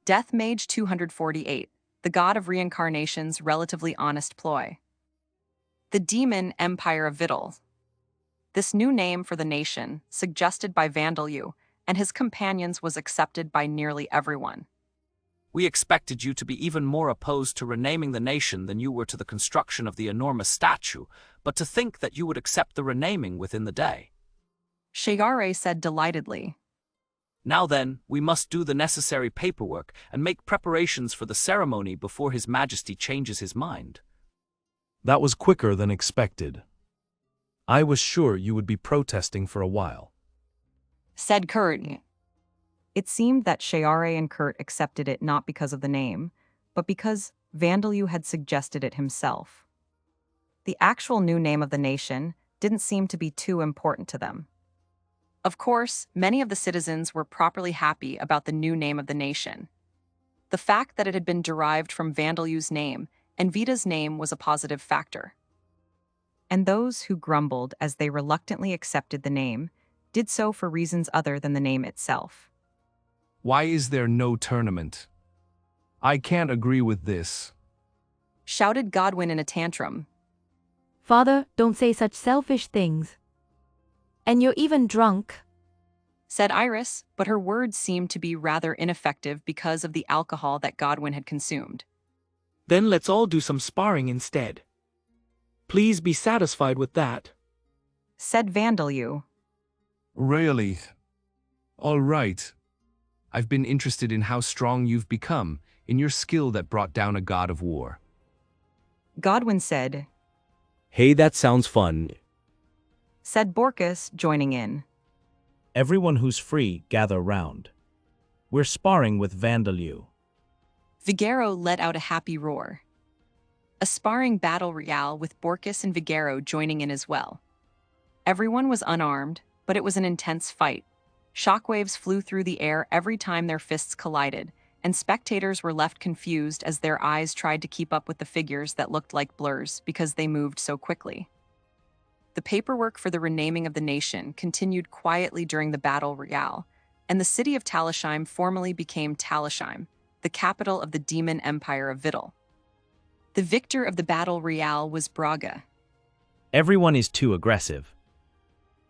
Death Mage 248, the god of reincarnation's relatively honest ploy. The demon Empire of Vidal. This new name for the nation, suggested by Vandalyu and his companions, was accepted by nearly everyone. We expected you to be even more opposed to renaming the nation than you were to the construction of the enormous statue, but to think that you would accept the renaming within the day. Shayare said delightedly. Now then, we must do the necessary paperwork and make preparations for the ceremony before His Majesty changes his mind. That was quicker than expected. I was sure you would be protesting for a while, said Kurt. It seemed that Shayare and Kurt accepted it not because of the name, but because Vandalyu had suggested it himself. The actual new name of the nation didn't seem to be too important to them. Of course, many of the citizens were properly happy about the new name of the nation. The fact that it had been derived from Vandalyu's name and Vita's name was a positive factor. And those who grumbled as they reluctantly accepted the name did so for reasons other than the name itself. Why is there no tournament? I can't agree with this, shouted Godwin in a tantrum. Father, don't say such selfish things. And you're even drunk, said Iris, but her words seemed to be rather ineffective because of the alcohol that Godwin had consumed. Then let's all do some sparring instead. Please be satisfied with that, said Vandalyu. Really? All right. I've been interested in how strong you've become, in your skill that brought down a god of war. Godwin said. Hey, that sounds fun, said Borkus, joining in. Everyone who's free, gather round. We're sparring with Vandalyu. Vigero let out a happy roar. A sparring battle royale with Borkus and Vigero joining in as well. Everyone was unarmed, but it was an intense fight. Shockwaves flew through the air every time their fists collided, and spectators were left confused as their eyes tried to keep up with the figures that looked like blurs because they moved so quickly. The paperwork for the renaming of the nation continued quietly during the battle royale, and the city of Talishheim formally became Talishheim, the capital of the demon empire of Vidal. The victor of the battle royale was Braga. Everyone is too aggressive.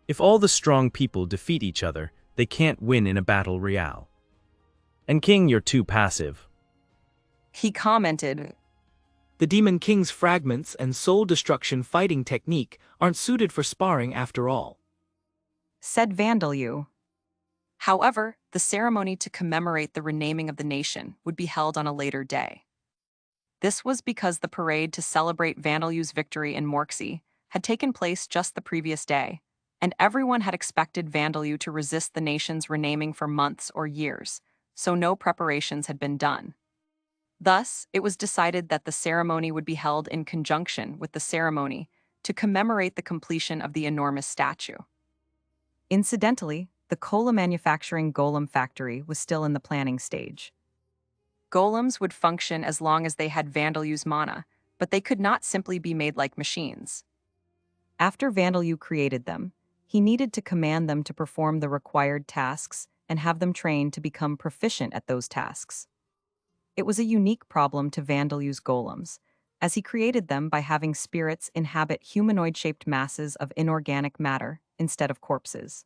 If all the strong people defeat each other, they can't win in a battle royale. And King, you're too passive, he commented. The Demon King's fragments and soul destruction fighting technique aren't suited for sparring after all, said Vandalyu. However, the ceremony to commemorate the renaming of the nation would be held on a later day. This was because the parade to celebrate Vandalyu's victory in Morxie had taken place just the previous day, and everyone had expected Vandalyu to resist the nation's renaming for months or years, so no preparations had been done. Thus, it was decided that the ceremony would be held in conjunction with the ceremony to commemorate the completion of the enormous statue. Incidentally, the cola manufacturing golem factory was still in the planning stage. Golems would function as long as they had Vandalyu's mana, but they could not simply be made like machines. After Vandalyu created them, he needed to command them to perform the required tasks and have them trained to become proficient at those tasks. It was a unique problem to Vandalyu's golems, as he created them by having spirits inhabit humanoid-shaped masses of inorganic matter instead of corpses.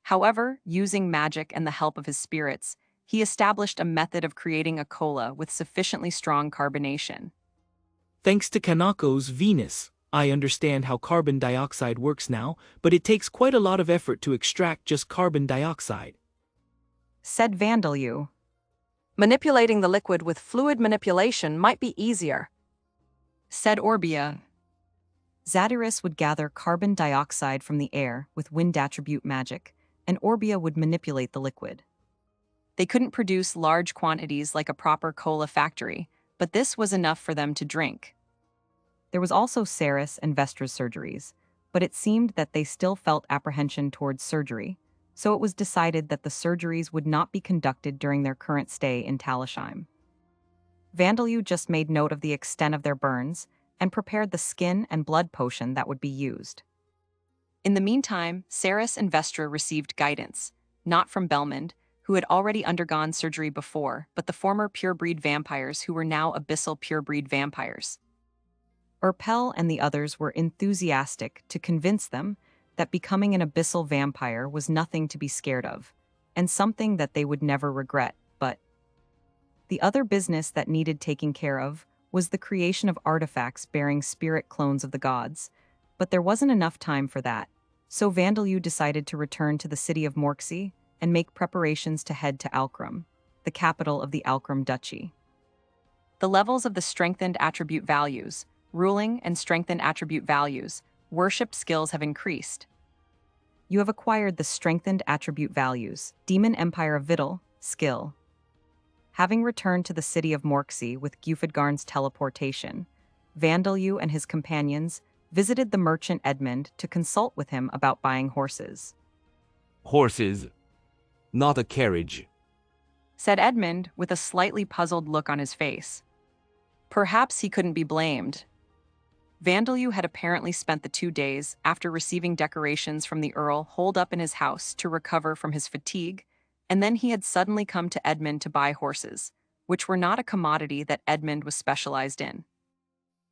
However, using magic and the help of his spirits, he established a method of creating a cola with sufficiently strong carbonation. Thanks to Kanako's Venus, I understand how carbon dioxide works now, but it takes quite a lot of effort to extract just carbon dioxide, said Vandalyu. Manipulating the liquid with fluid manipulation might be easier, said Orbia. Zadyrus would gather carbon dioxide from the air with wind attribute magic, and Orbia would manipulate the liquid. They couldn't produce large quantities like a proper cola factory, but this was enough for them to drink. There was also Ceres and Vestra's surgeries, but it seemed that they still felt apprehension towards surgery, so it was decided that the surgeries would not be conducted during their current stay in Talishheim. Vandalyu just made note of the extent of their burns and prepared the skin and blood potion that would be used. In the meantime, Saris and Vestra received guidance, not from Belmond, who had already undergone surgery before, but the former pure-breed vampires who were now abyssal pure-breed vampires. Urpel and the others were enthusiastic to convince them that becoming an abyssal vampire was nothing to be scared of, and something that they would never regret, but the other business that needed taking care of was the creation of artifacts bearing spirit clones of the gods, but there wasn't enough time for that, so Vandalyu decided to return to the city of Morksey and make preparations to head to Alcrum, the capital of the Alcrum Duchy. The levels of the strengthened attribute values, ruling and strengthened attribute values, worship skills have increased. You have acquired the strengthened attribute values, Demon Empire of Vittel, skill. Having returned to the city of Morksey with Gufidgarn's teleportation, Vandalyu and his companions visited the merchant Edmund to consult with him about buying horses. Horses, not a carriage. Said Edmund with a slightly puzzled look on his face. Perhaps he couldn't be blamed. Vandalyu had apparently spent the 2 days after receiving decorations from the Earl holed up in his house to recover from his fatigue, and then he had suddenly come to Edmund to buy horses, which were not a commodity that Edmund was specialized in.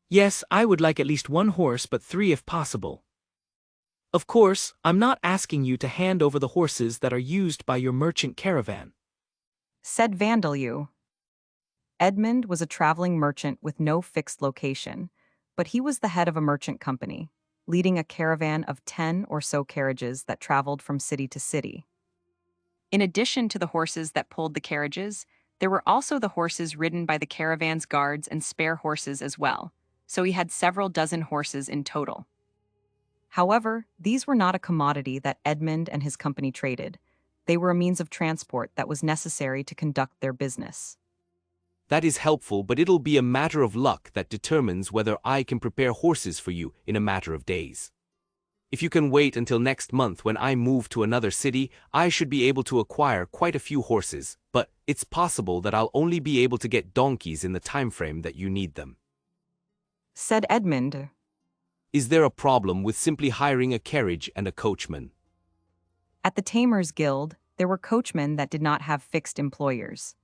Yes, I would like at least 1 horse, but 3 if possible. Of course, I'm not asking you to hand over the horses that are used by your merchant caravan. Said Vandalyu. Edmund was a traveling merchant with no fixed location, but he was the head of a merchant company, leading a caravan of 10 or so carriages that traveled from city to city. In addition to the horses that pulled the carriages, there were also the horses ridden by the caravan's guards and spare horses as well, so he had several dozen horses in total. However, these were not a commodity that Edmund and his company traded. They were a means of transport that was necessary to conduct their business. That is helpful, but it'll be a matter of luck that determines whether I can prepare horses for you in a matter of days. If you can wait until next month when I move to another city, I should be able to acquire quite a few horses, but it's possible that I'll only be able to get donkeys in the time frame that you need them. Said Edmund. Is there a problem with simply hiring a carriage and a coachman? At the Tamers Guild, there were coachmen that did not have fixed employers.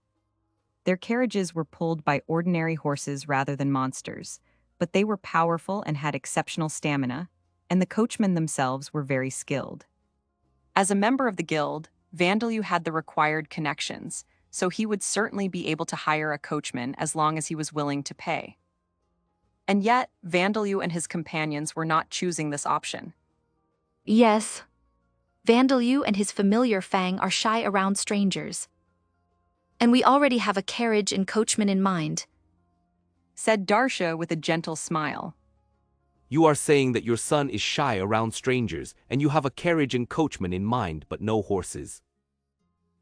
Their carriages were pulled by ordinary horses rather than monsters, but they were powerful and had exceptional stamina, and the coachmen themselves were very skilled. As a member of the guild, Vandalyu had the required connections, so he would certainly be able to hire a coachman as long as he was willing to pay. And yet, Vandalyu and his companions were not choosing this option. Yes. Vandalyu and his familiar Fang are shy around strangers. And we already have a carriage and coachman in mind. Said Darsha with a gentle smile. You are saying that your son is shy around strangers, and you have a carriage and coachman in mind, but no horses.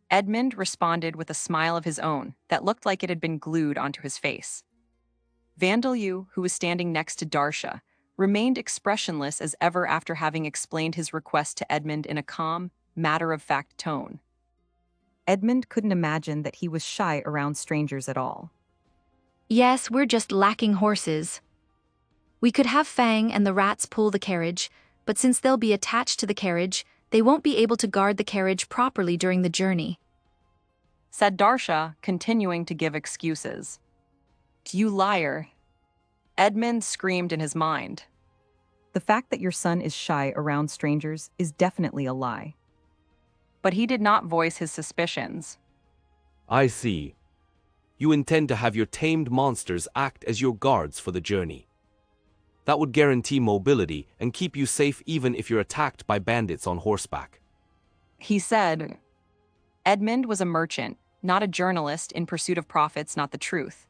Edmund responded with a smile of his own that looked like it had been glued onto his face. Vandalyu, who was standing next to Darsha, remained expressionless as ever after having explained his request to Edmund in a calm, matter-of-fact tone. Edmund couldn't imagine that he was shy around strangers at all. Yes, we're just lacking horses. We could have Fang and the rats pull the carriage, but since they'll be attached to the carriage, they won't be able to guard the carriage properly during the journey. Said Darsha, continuing to give excuses. You liar. Edmund screamed in his mind. The fact that your son is shy around strangers is definitely a lie. But he did not voice his suspicions. I see. You intend to have your tamed monsters act as your guards for the journey. That would guarantee mobility and keep you safe even if you're attacked by bandits on horseback. He said. Edmund was a merchant, not a journalist in pursuit of profits, not the truth.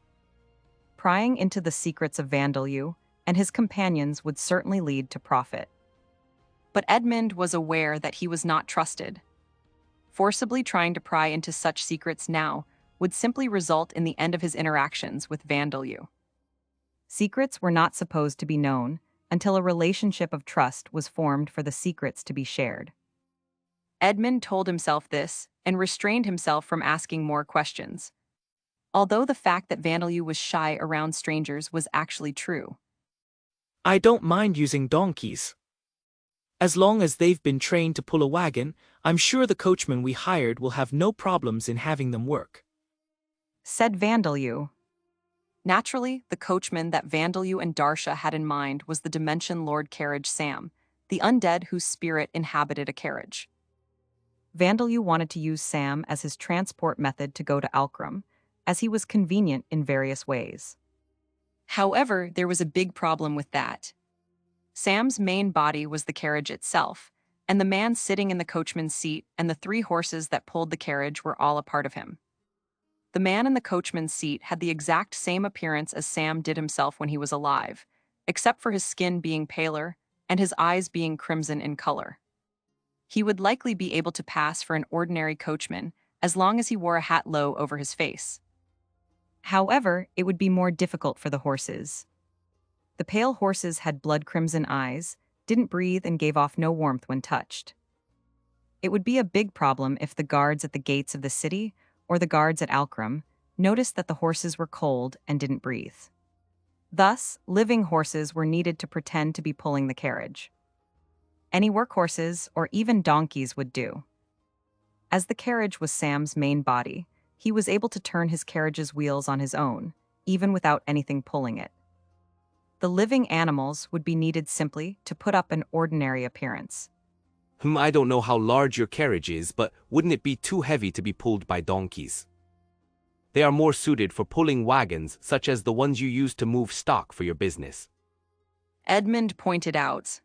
Prying into the secrets of Vandalyu and his companions would certainly lead to profit. But Edmund was aware that he was not trusted. Forcibly trying to pry into such secrets now would simply result in the end of his interactions with Vandalyu. Secrets were not supposed to be known until a relationship of trust was formed for the secrets to be shared. Edmund told himself this and restrained himself from asking more questions. although the fact that Vandalyu was shy around strangers was actually true. I don't mind using donkeys. As long as they've been trained to pull a wagon, I'm sure the coachman we hired will have no problems in having them work. Said Vandalyu. Naturally, the coachman that Vandalyu and Darsha had in mind was the Dimension Lord Carriage Sam, the undead whose spirit inhabited a carriage. Vandalyu wanted to use Sam as his transport method to go to Alcrum, as he was convenient in various ways. However, there was a big problem with that. Sam's main body was the carriage itself, and the man sitting in the coachman's seat and the 3 horses that pulled the carriage were all a part of him. The man in the coachman's seat had the exact same appearance as Sam did himself when he was alive, except for his skin being paler and his eyes being crimson in color. He would likely be able to pass for an ordinary coachman as long as he wore a hat low over his face. However, it would be more difficult for the horses. The pale horses had blood-crimson eyes, didn't breathe, and gave off no warmth when touched. It would be a big problem if the guards at the gates of the city or the guards at Alcrum noticed that the horses were cold and didn't breathe. Thus, living horses were needed to pretend to be pulling the carriage. Any workhorses or even donkeys would do. As the carriage was Sam's main body, he was able to turn his carriage's wheels on his own, even without anything pulling it. The living animals would be needed simply to put up an ordinary appearance. I don't know how large your carriage is, but wouldn't it be too heavy to be pulled by donkeys? They are more suited for pulling wagons, such as the ones you use to move stock for your business. Edmund pointed out.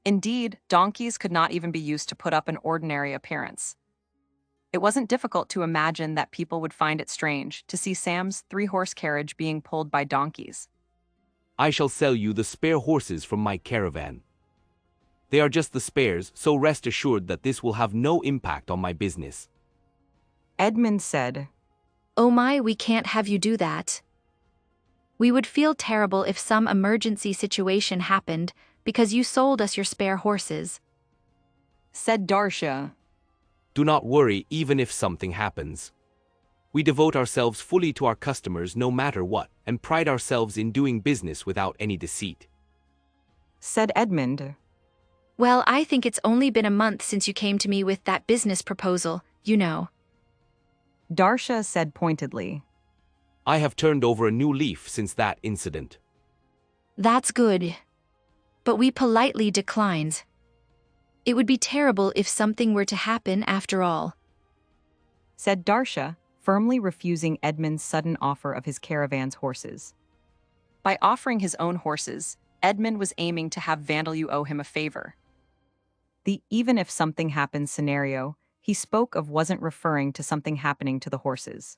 Indeed, donkeys could not even be used to put up an ordinary appearance. It wasn't difficult to imagine that people would find it strange to see Sam's 3-horse carriage being pulled by donkeys. I shall sell you the spare horses from my caravan. They are just the spares, so rest assured that this will have no impact on my business. Edmund said, Oh my, we can't have you do that. We would feel terrible if some emergency situation happened because you sold us your spare horses. Said Darsha. Do not worry even if something happens. We devote ourselves fully to our customers no matter what, and pride ourselves in doing business without any deceit. Said Edmund. Well, I think it's only been a month since you came to me with that business proposal, you know. Darsha said pointedly. I have turned over a new leaf since that incident. That's good. But we politely declined. It would be terrible if something were to happen after all. Said Darsha, firmly refusing Edmund's sudden offer of his caravan's horses. By offering his own horses, Edmund was aiming to have Vandalyu owe him a favor. The even if something happens scenario he spoke of wasn't referring to something happening to the horses.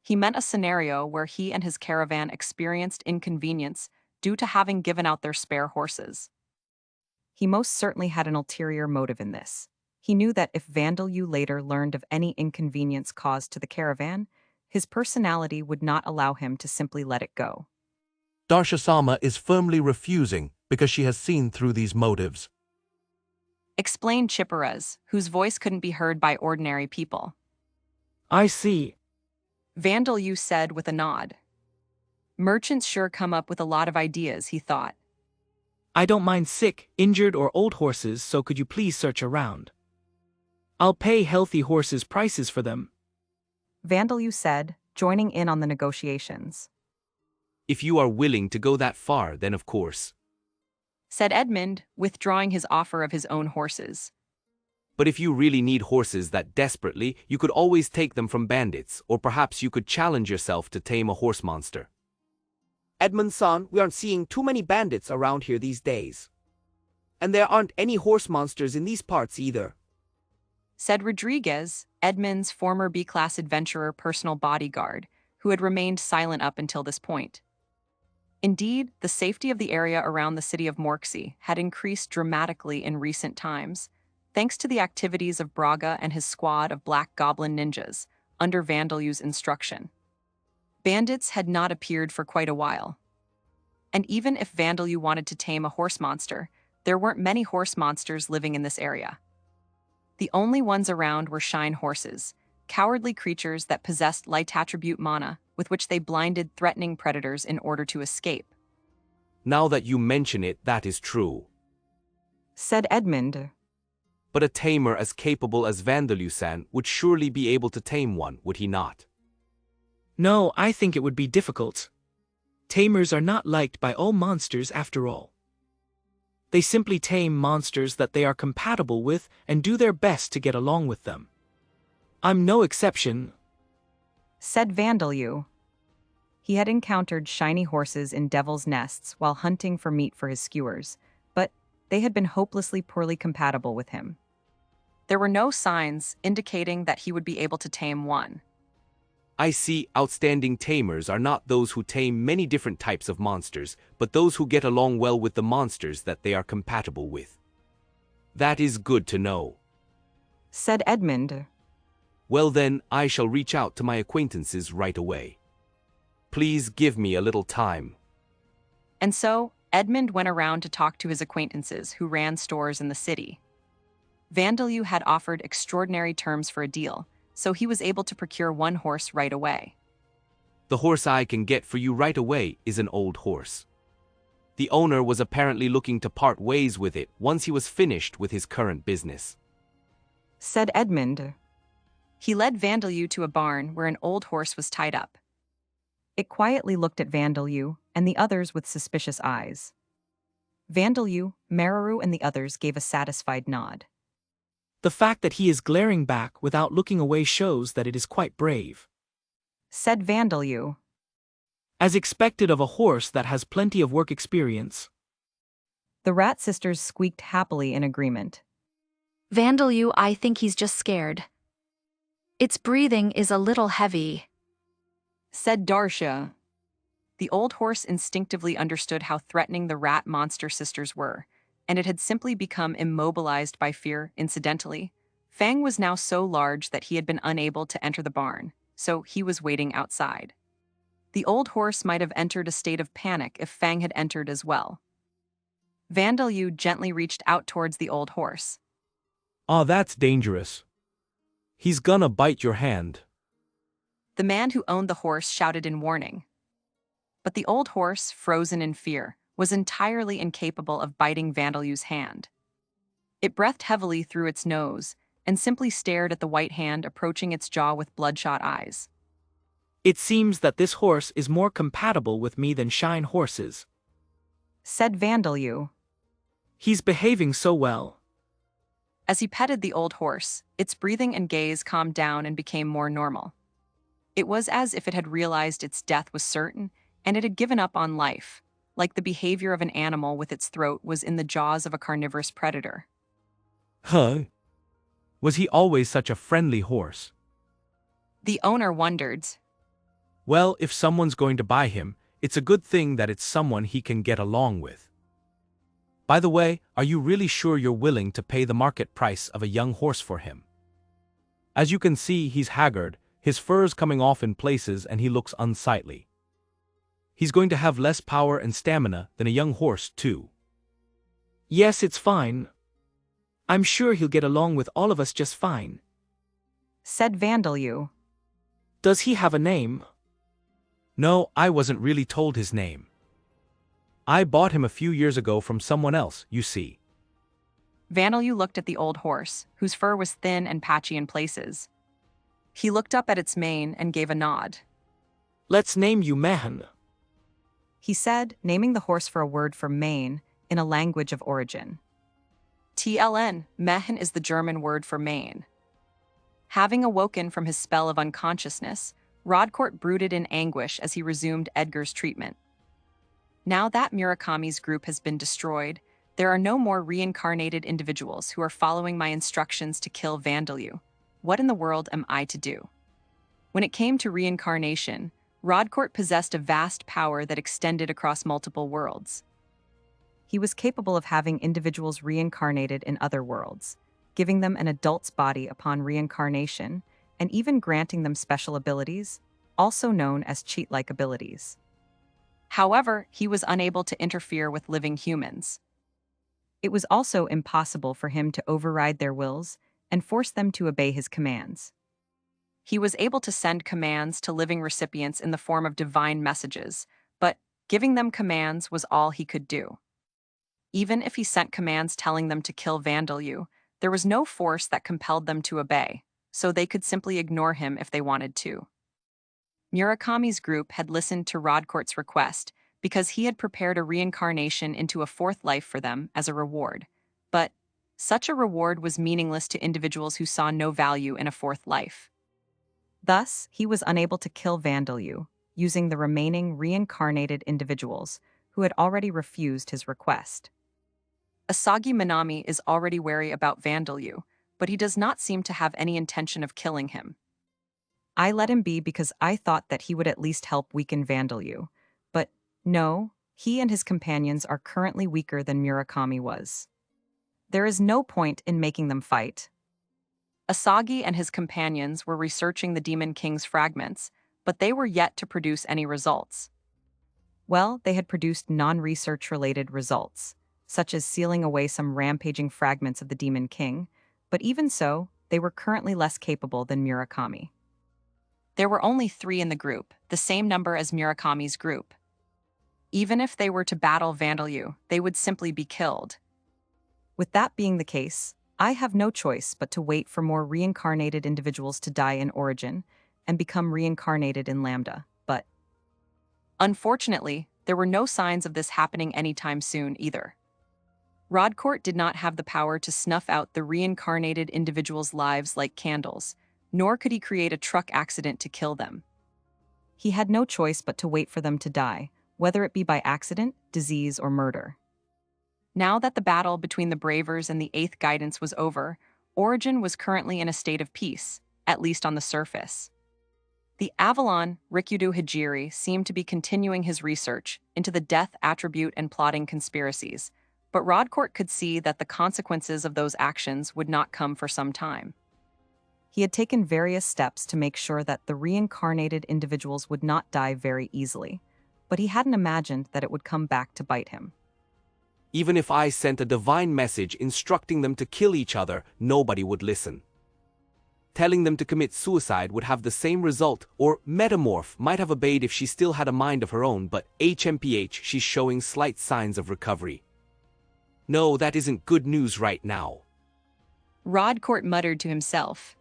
He meant a scenario where he and his caravan experienced inconvenience due to having given out their spare horses. He most certainly had an ulterior motive in this. He knew that if Vandalyu later learned of any inconvenience caused to the caravan, his personality would not allow him to simply let it go. Darsha-sama is firmly refusing because she has seen through these motives. Explained Chipperez, whose voice couldn't be heard by ordinary people. I see. Vandalyu said with a nod. Merchants sure come up with a lot of ideas, he thought. I don't mind sick, injured, or old horses, so could you please search around? I'll pay healthy horses prices for them. Vandalyu said, joining in on the negotiations. If you are willing to go that far, then of course. Said Edmund, withdrawing his offer of his own horses. But if you really need horses that desperately, you could always take them from bandits, or perhaps you could challenge yourself to tame a horse monster. Edmund-san, we aren't seeing too many bandits around here these days. And there aren't any horse monsters in these parts either. Said Rodriguez, Edmund's former B-class adventurer personal bodyguard, who had remained silent up until this point. Indeed, the safety of the area around the city of Morksey had increased dramatically in recent times, thanks to the activities of Braga and his squad of Black Goblin ninjas, under Vandalyu's instruction. Bandits had not appeared for quite a while. And even if Vandalyu wanted to tame a horse monster, there weren't many horse monsters living in this area. The only ones around were shine horses, cowardly creatures that possessed light attribute mana, with which they blinded threatening predators in order to escape, Now that you mention it, that is true. said Edmund. But a tamer as capable as Vandaloo-san would surely be able to tame one, would he not? No, I think it would be difficult. Tamers are not liked by all monsters after all. They simply tame monsters that they are compatible with and do their best to get along with them. I'm no exception, said Vandaloo. He had encountered shiny horses in devil's nests while hunting for meat for his skewers, but they had been hopelessly poorly compatible with him. There were no signs indicating that he would be able to tame one. I see outstanding tamers are not those who tame many different types of monsters, but those who get along well with the monsters that they are compatible with. That is good to know, said Edmund. Well then, I shall reach out to my acquaintances right away. Please give me a little time. And so, Edmund went around to talk to his acquaintances who ran stores in the city. Vandaloo had offered extraordinary terms for a deal, so he was able to procure one horse right away. The horse I can get for you right away is an old horse. The owner was apparently looking to part ways with it once he was finished with his current business, said Edmund. He led Vandaloo to a barn where an old horse was tied up. It quietly looked at Vandaloo and the others with suspicious eyes. Vandaloo, Mararu, and the others gave a satisfied nod. The fact that he is glaring back without looking away shows that it is quite brave, said Vandaloo. as expected of a horse that has plenty of work experience. The rat sisters squeaked happily in agreement. Vandaloo, I think he's just scared. Its breathing is a little heavy, said Darsha. The old horse instinctively understood how threatening the rat monster sisters were, and it had simply become immobilized by fear. Incidentally, Fang was now so large that he had been unable to enter the barn, so he was waiting outside. The old horse might have entered a state of panic if Fang had entered as well. Vandaloo gently reached out towards the old horse. Aw, that's dangerous. He's gonna bite your hand. The man who owned the horse shouted in warning. But the old horse, frozen in fear, was entirely incapable of biting Vandaloo's hand. It breathed heavily through its nose and simply stared at the white hand approaching its jaw with bloodshot eyes. It seems that this horse is more compatible with me than shine horses, said Vandaloo. He's behaving so well. As he petted the old horse, its breathing and gaze calmed down and became more normal. It was as if it had realized its death was certain, and it had given up on life, like the behavior of an animal with its throat was in the jaws of a carnivorous predator. Huh? Was he always such a friendly horse? The owner wondered. Well, if someone's going to buy him, it's a good thing that it's someone he can get along with. By the way, are you really sure you're willing to pay the market price of a young horse for him? As you can see, he's haggard, his fur's coming off in places, and he looks unsightly. He's going to have less power and stamina than a young horse, too. Yes, it's fine. I'm sure he'll get along with all of us just fine, said Vandaloo. Does he have a name? No, I wasn't really told his name. I bought him a few years ago from someone else, you see. Vandaloo looked at the old horse, whose fur was thin and patchy in places. He looked up at its mane and gave a nod. Let's name you Mahan, he said, naming the horse for a word for mane in a language of origin. TLN, Mehen is the German word for mane. Having awoken from his spell of unconsciousness, Rodcourt brooded in anguish as he resumed Edgar's treatment. Now that Murakami's group has been destroyed, there are no more reincarnated individuals who are following my instructions to kill Vandaloo. What in the world am I to do? When it came to reincarnation, Rodcourt possessed a vast power that extended across multiple worlds. He was capable of having individuals reincarnated in other worlds, giving them an adult's body upon reincarnation, and even granting them special abilities, also known as cheat-like abilities. However, he was unable to interfere with living humans. It was also impossible for him to override their wills and force them to obey his commands. He was able to send commands to living recipients in the form of divine messages, but giving them commands was all he could do. Even if he sent commands telling them to kill Vandalyu, there was no force that compelled them to obey, so they could simply ignore him if they wanted to. Murakami's group had listened to Rodcourt's request because he had prepared a reincarnation into a fourth life for them as a reward, but such a reward was meaningless to individuals who saw no value in a fourth life. Thus, he was unable to kill Vandalyu, using the remaining reincarnated individuals who had already refused his request. Asagi Minami is already wary about Vandalyu, but he does not seem to have any intention of killing him. I let him be because I thought that he would at least help weaken Vandalyu, but no, he and his companions are currently weaker than Murakami was. There is no point in making them fight. Asagi and his companions were researching the Demon King's fragments, but they were yet to produce any results. Well, they had produced non-research-related results, such as sealing away some rampaging fragments of the Demon King, but even so, they were currently less capable than Murakami. There were only 3 in the group, the same number as Murakami's group. Even if they were to battle Vandalyu, they would simply be killed. With that being the case, I have no choice but to wait for more reincarnated individuals to die in Origin and become reincarnated in Lambda, but unfortunately, there were no signs of this happening anytime soon either. Rodcourt did not have the power to snuff out the reincarnated individuals' lives like candles, nor could he create a truck accident to kill them. He had no choice but to wait for them to die, whether it be by accident, disease, or murder. Now that the battle between the Bravers and the 8th Guidance was over, Origin was currently in a state of peace, at least on the surface. The Avalon, Rikudo Hijiri, seemed to be continuing his research into the death attribute and plotting conspiracies, but Rodcourt could see that the consequences of those actions would not come for some time. He had taken various steps to make sure that the reincarnated individuals would not die very easily, but he hadn't imagined that it would come back to bite him. Even if I sent a divine message instructing them to kill each other, nobody would listen. Telling them to commit suicide would have the same result, or Metamorph might have obeyed if she still had a mind of her own, but HMPH, she's showing slight signs of recovery. No, that isn't good news right now. Rodcourt muttered to himself.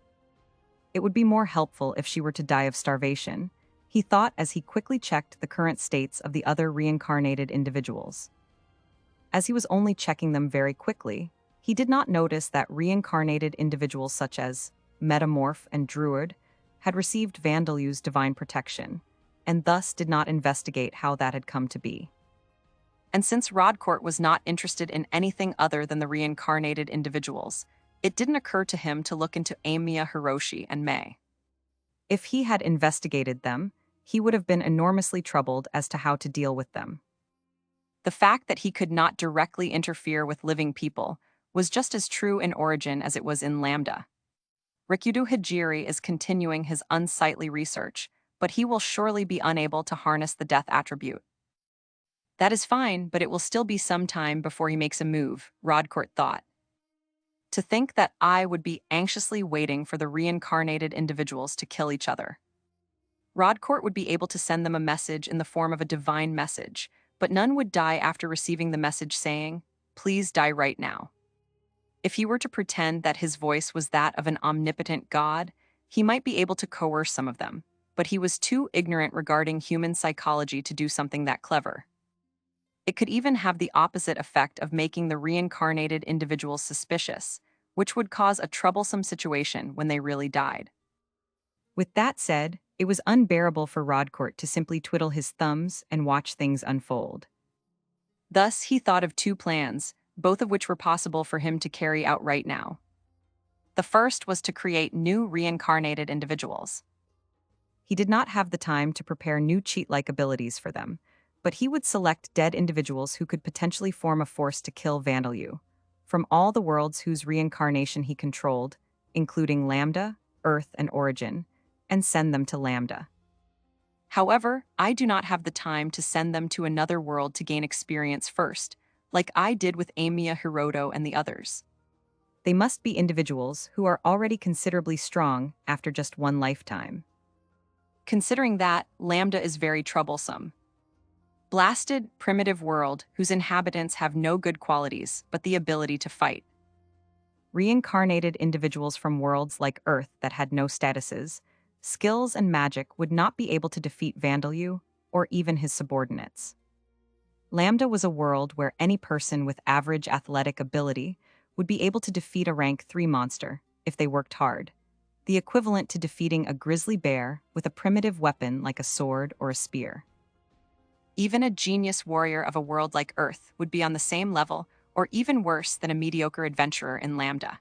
It would be more helpful if she were to die of starvation, he thought as he quickly checked the current states of the other reincarnated individuals. As he was only checking them very quickly, he did not notice that reincarnated individuals such as Metamorph and Druid had received Vandalyu's divine protection, and thus did not investigate how that had come to be. And since Rodcourt was not interested in anything other than the reincarnated individuals, it didn't occur to him to look into Amamiya Hiroto and Mei. If he had investigated them, he would have been enormously troubled as to how to deal with them. The fact that he could not directly interfere with living people was just as true in Origin as it was in Lambda. Rikudo Hijiri is continuing his unsightly research, but he will surely be unable to harness the death attribute. That is fine, but it will still be some time before he makes a move, Rodcourt thought. To think that I would be anxiously waiting for the reincarnated individuals to kill each other. Rodcourt would be able to send them a message in the form of a divine message, but none would die after receiving the message saying, "Please die right now." If he were to pretend that his voice was that of an omnipotent god, he might be able to coerce some of them, but he was too ignorant regarding human psychology to do something that clever. It could even have the opposite effect of making the reincarnated individuals suspicious, which would cause a troublesome situation when they really died. With that said, it was unbearable for Rodcourt to simply twiddle his thumbs and watch things unfold. Thus, he thought of 2 plans, both of which were possible for him to carry out right now. The first was to create new reincarnated individuals. He did not have the time to prepare new cheat-like abilities for them, but he would select dead individuals who could potentially form a force to kill Vandalyu, from all the worlds whose reincarnation he controlled, including Lambda, Earth, and Origin, and send them to Lambda. However, I do not have the time to send them to another world to gain experience first, like I did with Amamiya Hiroto and the others. they must be individuals who are already considerably strong after just one lifetime. Considering that, Lambda is very troublesome. Blasted, primitive world whose inhabitants have no good qualities but the ability to fight. Reincarnated individuals from worlds like Earth that had no statuses, skills and magic would not be able to defeat Vandalyu or even his subordinates. Lambda was a world where any person with average athletic ability would be able to defeat a rank 3 monster if they worked hard, the equivalent to defeating a grizzly bear with a primitive weapon like a sword or a spear. Even a genius warrior of a world like Earth would be on the same level or even worse than a mediocre adventurer in Lambda.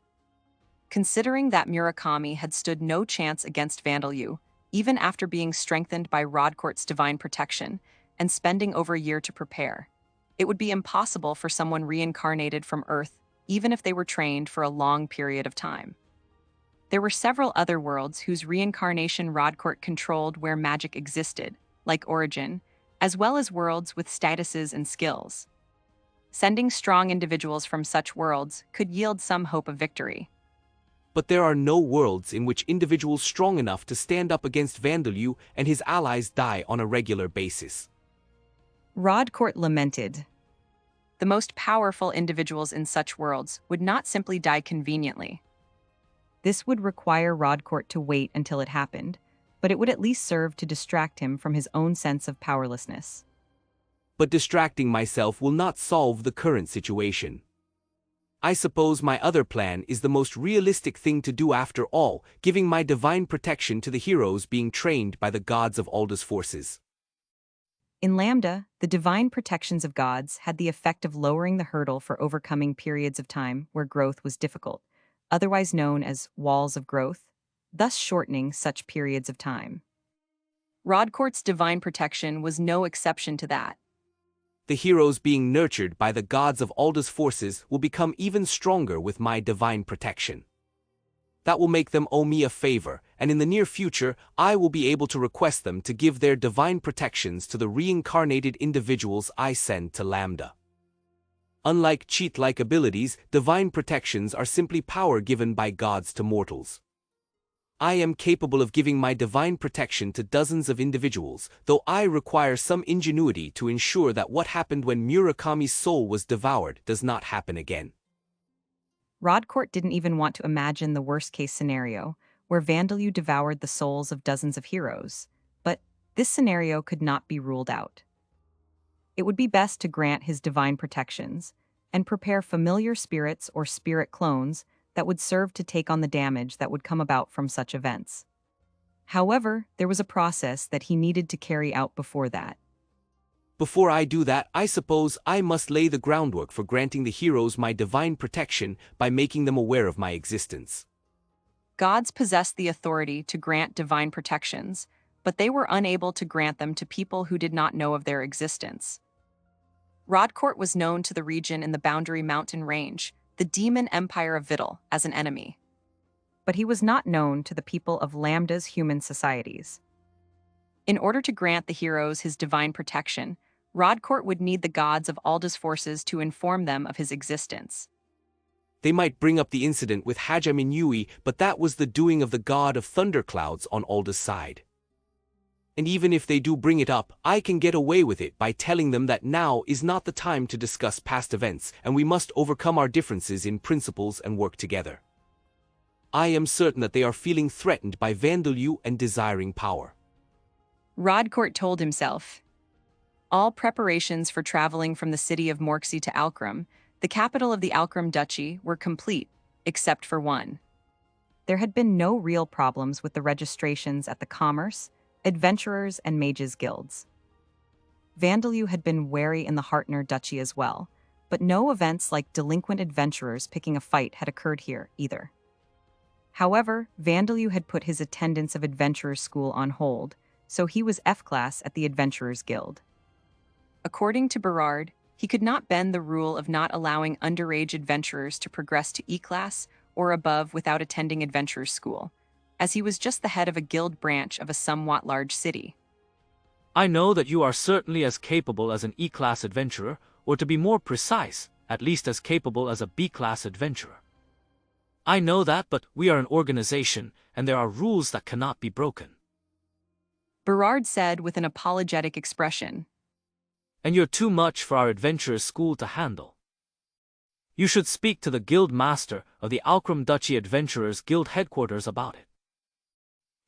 Considering that Murakami had stood no chance against Vandalyu, even after being strengthened by Rodcourt's divine protection and spending over a year to prepare, it would be impossible for someone reincarnated from Earth even if they were trained for a long period of time. There were several other worlds whose reincarnation Rodcourt controlled where magic existed, like Origin, as well as worlds with statuses and skills. Sending strong individuals from such worlds could yield some hope of victory. But there are no worlds in which individuals strong enough to stand up against Vandalyu and his allies die on a regular basis. Rodcourt lamented. The most powerful individuals in such worlds would not simply die conveniently. This would require Rodcourt to wait until it happened, but it would at least serve to distract him from his own sense of powerlessness. But distracting myself will not solve the current situation. I suppose my other plan is the most realistic thing to do after all, giving my divine protection to the heroes being trained by the gods of Alda's forces. In Lambda, the divine protections of gods had the effect of lowering the hurdle for overcoming periods of time where growth was difficult, otherwise known as walls of growth, thus shortening such periods of time. Rodcourt's divine protection was no exception to that. The heroes being nurtured by the gods of Alda's forces will become even stronger with my divine protection. That will make them owe me a favor, and in the near future, I will be able to request them to give their divine protections to the reincarnated individuals I send to Lambda. Unlike cheat-like abilities, divine protections are simply power given by gods to mortals. I am capable of giving my divine protection to dozens of individuals, though I require some ingenuity to ensure that what happened when Murakami's soul was devoured does not happen again. Rodcourt didn't even want to imagine the worst-case scenario, where Vandalyu devoured the souls of dozens of heroes, but this scenario could not be ruled out. It would be best to grant his divine protections and prepare familiar spirits or spirit clones that would serve to take on the damage that would come about from such events. However, there was a process that he needed to carry out before that. Before I do that, I suppose I must lay the groundwork for granting the heroes my divine protection by making them aware of my existence. Gods possessed the authority to grant divine protections, but they were unable to grant them to people who did not know of their existence. Rodcourt was known to the region in the Boundary Mountain Range, the demon empire of Vital, as an enemy. But he was not known to the people of Lambda's human societies. In order to grant the heroes his divine protection, Rodcourt would need the gods of Alda's forces to inform them of his existence. They might bring up the incident with Hajaminui, but that was the doing of the god of thunderclouds on Alda's side. And even if they do bring it up, I can get away with it by telling them that now is not the time to discuss past events, and we must overcome our differences in principles and work together. I am certain that they are feeling threatened by Vandalyu and desiring power. Rodcourt told himself. All preparations for traveling from the city of Morksey to Alcrum, the capital of the Alcrum Duchy, were complete, except for one. There had been no real problems with the registrations at the Commerce, Adventurers, and Mages guilds. Vandalyu had been wary in the Hartner Duchy as well, but no events like delinquent adventurers picking a fight had occurred here either. However, Vandalyu had put his attendance of Adventurers' School on hold, so he was F-class at the Adventurers Guild. According to Berard, he could not bend the rule of not allowing underage adventurers to progress to E-class or above without attending Adventurers' School, as he was just the head of a guild branch of a somewhat large city. I know that you are certainly as capable as an E-class adventurer, or to be more precise, at least as capable as a B-class adventurer. I know that, but we are an organization, and there are rules that cannot be broken. Berard said with an apologetic expression. And you're too much for our adventurers' school to handle. You should speak to the guild master of the Alcram Duchy Adventurers Guild headquarters about it.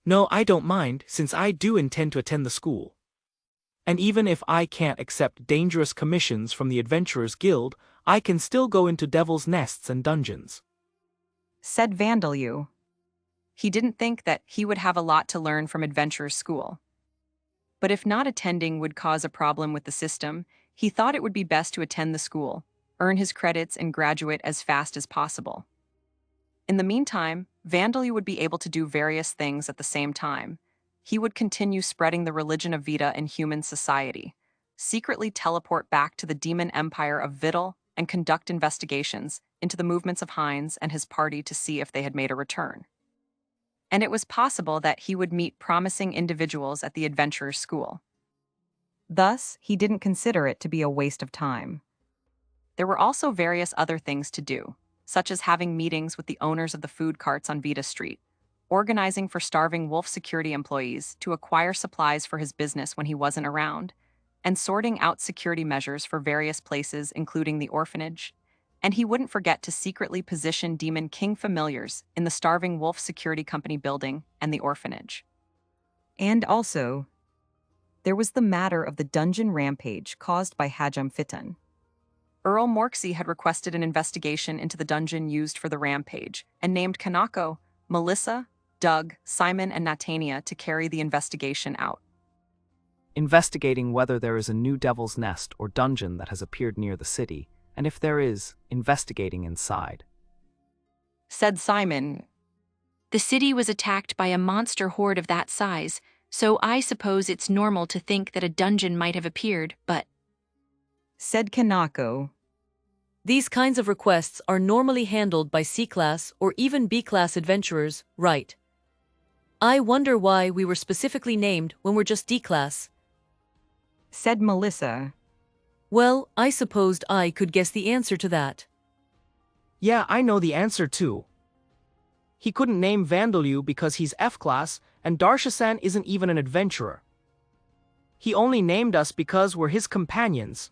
No, I don't mind, since I do intend to attend the school. And even if I can't accept dangerous commissions from the Adventurers Guild, I can still go into devil's nests and dungeons. Said Vandalyu. He didn't think that he would have a lot to learn from Adventurers School. But if not attending would cause a problem with the system, he thought it would be best to attend the school, earn his credits, and graduate as fast as possible. In the meantime, Vandalyu would be able to do various things at the same time. He would continue spreading the religion of Vita in human society, secretly teleport back to the demon empire of Vittel, and conduct investigations into the movements of Heinz and his party to see if they had made a return. And it was possible that he would meet promising individuals at the Adventurers School. Thus, he didn't consider it to be a waste of time. There were also various other things to do, such as having meetings with the owners of the food carts on Vita Street, organizing for starving wolf security employees to acquire supplies for his business when he wasn't around, and sorting out security measures for various places, including the orphanage. And he wouldn't forget to secretly position Demon King familiars in the Starving Wolf Security Company building and the orphanage. And also, there was the matter of the dungeon rampage caused by Hajam Fitan. Earl Morksey had requested an investigation into the dungeon used for the rampage and named Kanako, Melissa, Doug, Simon, and Natania to carry the investigation out. Investigating whether there is a new devil's nest or dungeon that has appeared near the city, and if there is, investigating inside. Said Simon. The city was attacked by a monster horde of that size, so I suppose it's normal to think that a dungeon might have appeared, but... Said Kanako. These kinds of requests are normally handled by C-class or even B-class adventurers, right? I wonder why we were specifically named when we're just D-class. Said Melissa. Well, I supposed I could guess the answer to that. Yeah, I know the answer too. He couldn't name Vandalyu because he's F-class, and Darsha-san isn't even an adventurer. He only named us because we're his companions.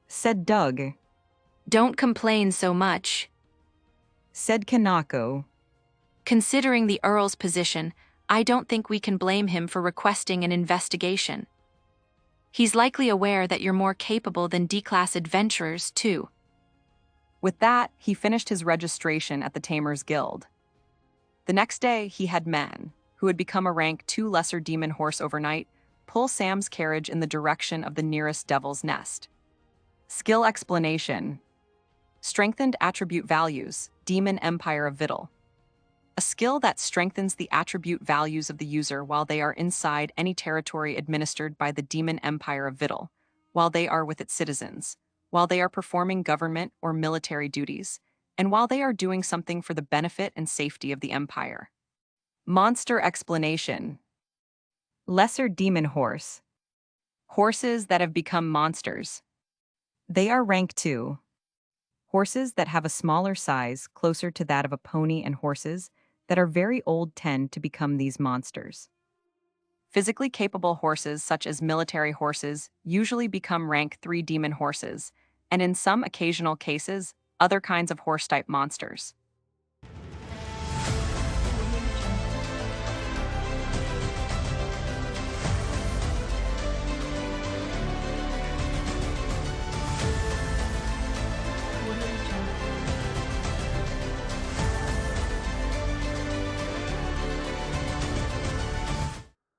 Said Doug. Don't complain so much. Said Kanako. Considering the Earl's position, I don't think we can blame him for requesting an investigation. He's likely aware that you're more capable than D-class adventurers, too. With that, he finished his registration at the Tamers Guild. The next day, he had men, who had become a rank 2 lesser demon horse overnight, pull Sam's carriage in the direction of the nearest devil's nest. Skill explanation. Strengthened attribute values, Demon Empire of Vittel. A skill that strengthens the attribute values of the user while they are inside any territory administered by the Demon Empire of Vittel, while they are with its citizens, while they are performing government or military duties, and while they are doing something for the benefit and safety of the Empire. Monster explanation. Lesser demon horse. Horses that have become monsters. They are rank 2. Horses that have a smaller size, closer to that of a pony, and horses that are very old tend to become these monsters. Physically capable horses such as military horses usually become rank 3 demon horses, and in some occasional cases, other kinds of horse-type monsters.